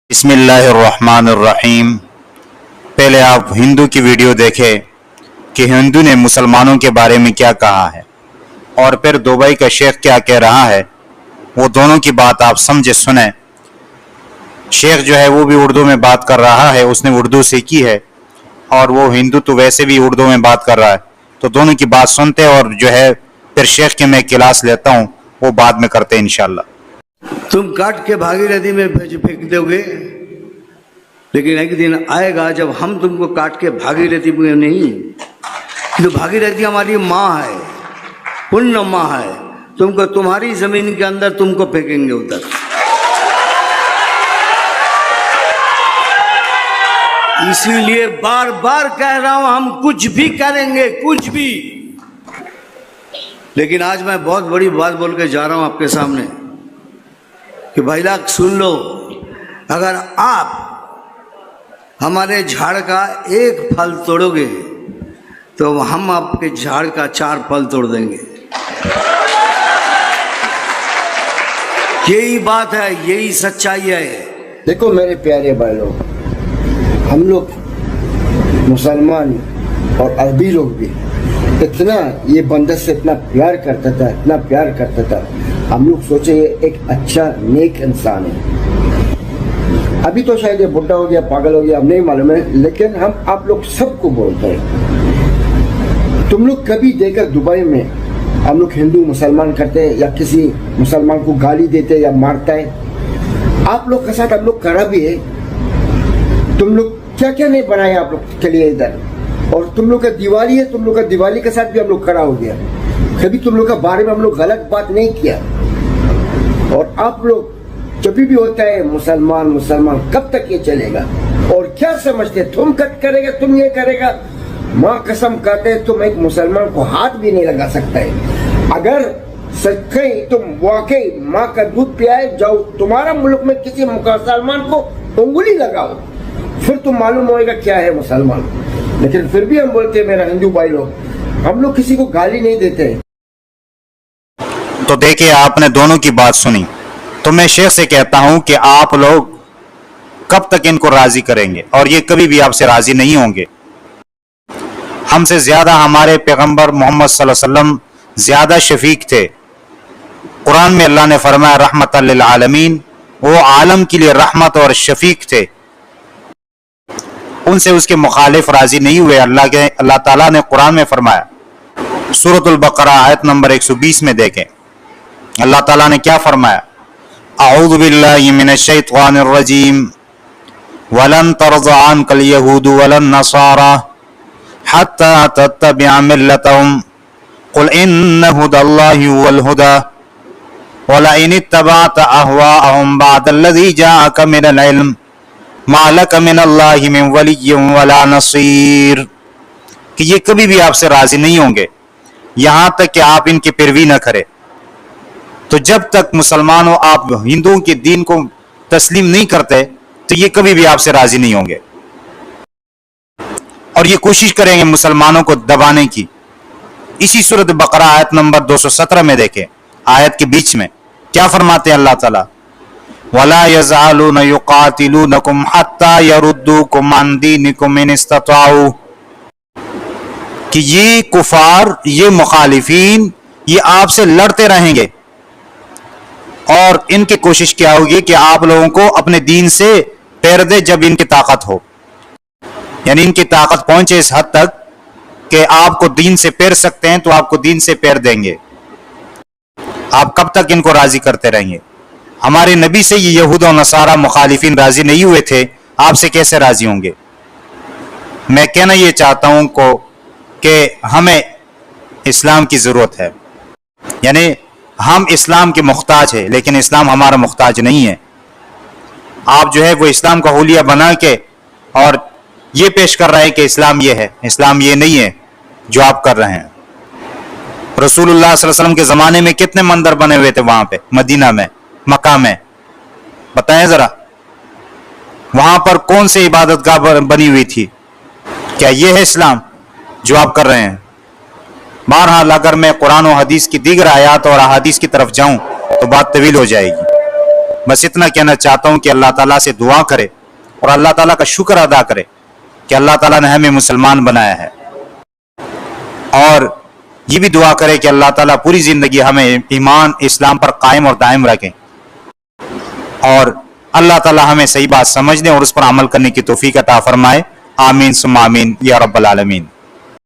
बिस्मिल्लाहिर्रहमानिर्रहीम। पहले आप हिंदू की वीडियो देखें कि हिंदू ने मुसलमानों के बारे में क्या कहा है और फिर दुबई का शेख क्या कह रहा है, वो दोनों की बात आप समझे सुने। शेख जो है वो भी उर्दू में बात कर रहा है, उसने उर्दू सीखी है, और वो हिंदू तो वैसे भी उर्दू में बात कर रहा है। तो दोनों की बात सुनते और जो है फिर शेख की मैं क्लास लेता हूँ, वो बाद में करते हैं इंशाल्लाह। तुम काट के भागीरथी में फेंक दोगे, लेकिन एक दिन आएगा जब हम तुमको काट के भागीरथी में नहीं, तो भागीरथी हमारी माँ है, पुण्य माँ है, तुमको तुम्हारी जमीन के अंदर तुमको फेंकेंगे उधर। इसीलिए बार बार कह रहा हूं, हम कुछ भी करेंगे, कुछ भी। लेकिन आज मैं बहुत बड़ी बात बोल के जा रहा हूं आपके सामने कि भाई लोग सुन लो, अगर आप हमारे झाड़ का एक फल तोड़ोगे तो हम आपके झाड़ का 4 फल तोड़ देंगे। यही बात है, यही सच्चाई है। देखो मेरे प्यारे भाई लोग, हम लोग मुसलमान और अरबी लोग भी इतना ये बंदर से इतना प्यार करता था, इतना प्यार करता था। हम लोग सोचे ये एक अच्छा नेक इंसान है। अभी तो शायद ये बुढ़ा हो गया, पागल हो गया, अब नहीं मालूम है, लेकिन हम आप लोग सबको बोलते हैं, तुम लोग कभी देखकर दुबई में हम लोग हिंदू मुसलमान करते हैं या किसी मुसलमान को गाली देते या मारता है? आप लोग के साथ हम लोग करा भी है। तुम लोग क्या क्या नहीं बनाए आप लोग के लिए इधर, और तुम लोग का दिवाली है, तुम लोग का दिवाली के साथ भी हम लोग खड़ा हो गया। कभी तुम लोग का बारे में हम लोग गलत बात नहीं किया। और आप लोग जब भी होता है मुसलमान मुसलमान, कब तक ये चलेगा? और क्या समझते, तुम कट करेगा, तुम ये करेगा? माँ कसम कहते हैं तुम एक मुसलमान को हाथ भी नहीं लगा सकता है। अगर सच्चे तुम वाकई माँ का दूध पियाए जाओ, तुम्हारा मुल्क में किसी मुसलमान को उंगली लगाओ, फिर तुम मालूम होएगा क्या है मुसलमान। लेकिन फिर भी हम बोलते हैं मेरा हिंदू भाई लोग, हम लोग किसी को गाली नहीं देते। तो देखिए, आपने दोनों की बात सुनी, तो मैं शेख से कहता हूं कि आप लोग कब तक इनको राजी करेंगे, और ये कभी भी आपसे राजी नहीं होंगे। हमसे ज्यादा हमारे पैगंबर मोहम्मद सल्लल्लाहु अलैहि वसल्लम ज्यादा शफीक थे। कुरान में अल्लाह ने फरमाया रहमतल लिल आलमीन, वो आलम के लिए रहमत और शफीक थे। उनसे उसके मुखालिफ राजी नहीं हुए। अल्लाह ताला ने कुरान में फरमाया, सूरतुल बकरा आयत नंबर 120 में देखें, अल्लाह ताला ने क्या फरमाया, अऊज़ु बिल्लाहि मिनश शैतानिर रजीम, वलन तरज़ा अन्कल यहूदु वलन नसारा हत्ता तत्तबिअ मिल्लतहुम कुल इन्न हुदल्लाहि हुवल हुदा वलइन इत्तबअत अहवाअहुम बअदल्लज़ी जाअक मिनल इल्म मा लक मिनल्लाहि मिन वलिय्यिन वला नसीर। कि ये कभी भी आपसे राजी नहीं होंगे यहां तक कि आप इनकी पैरवी न करें। तो जब तक मुसलमानों आप हिंदुओं के दीन को तस्लीम नहीं करते, तो ये कभी भी आपसे राजी नहीं होंगे, और ये कोशिश करेंगे मुसलमानों को दबाने की। इसी सूरत बकरा आयत नंबर 217 में देखें, आयत के बीच में क्या फरमाते हैं अल्लाह ताला, वला यज़ालूना युकातिलूनकुम हत्ता यरुद्दूकुम अन दीनिकुम इन इस्तताऊ। कि ये कुफार, ये मुखालिफीन, ये आपसे लड़ते रहेंगे, और इनकी कोशिश क्या होगी कि आप लोगों को अपने दीन से पैर दे जब इनकी ताकत हो। यानी इनकी ताकत पहुंचे इस हद तक कि आपको दीन से पैर सकते हैं, तो आपको दीन से पैर देंगे। आप कब तक इनको राजी करते रहेंगे? हमारे नबी से ये यहूद और नसारा मुखालिफीन राजी नहीं हुए थे, आपसे कैसे राजी होंगे? मैं कहना ये चाहता हूं को कि हमें इस्लाम की जरूरत है। यानी हम इस्लाम के मुख्ताज हैं, लेकिन इस्लाम हमारा मुख्ताज नहीं है। आप जो है वो इस्लाम का हुलिया बना के और ये पेश कर रहे हैं कि इस्लाम ये है, इस्लाम ये नहीं है जो आप कर रहे हैं। रसूलुल्लाह सल्लल्लाहु अलैहि वसल्लम के जमाने में कितने मंदिर बने हुए थे वहां पे, मदीना में, मक्का में, बताएं जरा, वहां पर कौन सी इबादत गाह बनी हुई थी? क्या ये है इस्लाम जो आप कर रहे हैं? बहरहाल अगर मैं कुरान और हदीस की दीगर आयात और अहादीस की तरफ जाऊं तो बात तवील हो जाएगी। बस इतना कहना चाहता हूँ कि अल्लाह ताला से दुआ करे और अल्लाह ताला का शुक्र अदा करे कि अल्लाह ताला ने हमें मुसलमान बनाया है, और ये भी दुआ करे कि अल्लाह ताला पूरी जिंदगी हमें ईमान इस्लाम पर कायम और दायम रखें, और अल्लाह ताला हमें सही बात समझने और उस पर अमल करने की तौफीक अता फरमाए। आमीन सुम्मा आमीन या रब्बल आलमीन।